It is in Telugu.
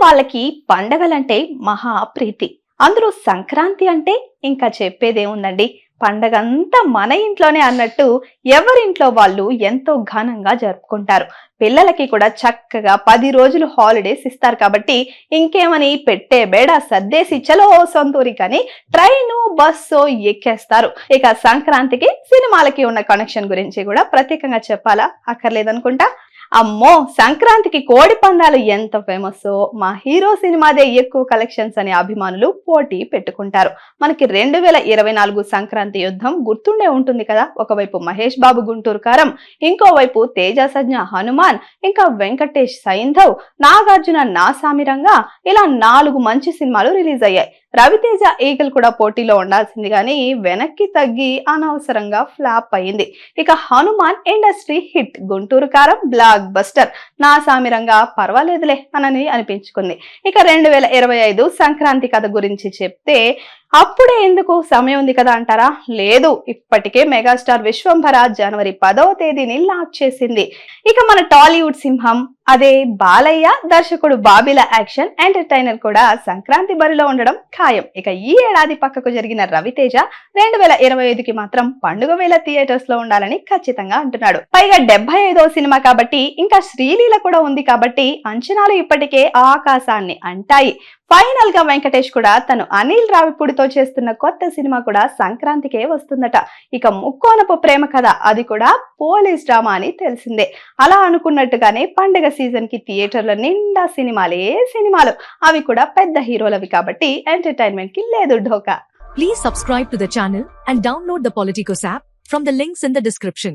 వాళ్ళకి పండగలంటే మహా ప్రీతి. అందులో సంక్రాంతి అంటే ఇంకా చెప్పేదేముందండి. పండగంతా మన ఇంట్లోనే అన్నట్టు ఎవరింట్లో వాళ్ళు ఎంతో ఘనంగా జరుపుకుంటారు. పిల్లలకి కూడా చక్కగా 10 రోజులు హాలిడేస్ ఇస్తారు కాబట్టి ఇంకేమని పెట్టే బేడ సర్దేసి చలో సొంతూరి కానీ ట్రైను బస్సు ఎక్కేస్తారు. ఇక సంక్రాంతికి సినిమాలకి ఉన్న కనెక్షన్ గురించి కూడా ప్రత్యేకంగా చెప్పాలా అక్కర్లేదనుకుంటా. అమ్మో, సంక్రాంతికి కోడి పందాలు ఎంత ఫేమస్, మా హీరో సినిమాదే ఎక్కువ కలెక్షన్స్ అనే అభిమానులు పోటీ పెట్టుకుంటారు. మనకి 2024 సంక్రాంతి యుద్ధం గుర్తుండే ఉంటుంది కదా. ఒకవైపు మహేష్ బాబు గుంటూరు కారం, ఇంకోవైపు తేజ సజ్ఞ హనుమాన్, ఇంకా వెంకటేష్ సైంధవ్, నాగార్జున నా సామిరంగా, ఇలా 4 మంచి సినిమాలు రిలీజ్ అయ్యాయి. రవితేజ ఈగల్ కూడా పోటీలో ఉండాల్సింది కానీ వెనక్కి తగ్గి అనవసరంగా ఫ్లాప్ అయింది. ఇక హనుమాన్ ఇండస్ట్రీ హిట్, గుంటూరు కారం బ్లాక్ బస్టర్, నా సామిరంగా పర్వాలేదులే అని అనిపించుకుంది. ఇక 2025 సంక్రాంతి కథ గురించి చెప్తే అప్పుడే ఎందుకు, సమయం ఉంది కదా అంటారా? లేదు, ఇప్పటికే మెగాస్టార్ విశ్వంభర జనవరి 10వ తేదీని లాంచ్ చేసింది. ఇక మన టాలీవుడ్ సింహం అదే బాలయ్య, దర్శకుడు బాబీల యాక్షన్ ఎంటర్టైనర్ కూడా సంక్రాంతి బరిలో ఉండడం ఖాయం. ఇక ఈ ఏడాది పక్కకు జరిగిన రవితేజ 2025కి మాత్రం పండుగ వేళ థియేటర్స్ లో ఉండాలని ఖచ్చితంగా అంటున్నాడు. పైగా 75వ సినిమా కాబట్టి ఇంకా శ్రీలీల కూడా ఉంది కాబట్టి అంచనాలు ఇప్పటికే ఆకాశాన్ని అంటాయి. ఫైనల్ గా వెంకటేష్ కూడా తను అనిల్ రావిపూడితో చేస్తున్న కొత్త సినిమా కూడా సంక్రాంతికే వస్తుందట. ఇక ముక్కోనపు ప్రేమ కథ, అది కూడా పోలీస్ డ్రామా అని తెలిసిందే. అలా అనుకున్నట్టుగానే పండుగ సీజన్ కి థియేటర్ల నిండా సినిమాలే సినిమాలు, అవి కూడా పెద్ద హీరోలవి కాబట్టి ఎంటర్టైన్మెంట్ కి లేదు ఢోకా. Please subscribe to the channel and download the Politicos app from the links in the description.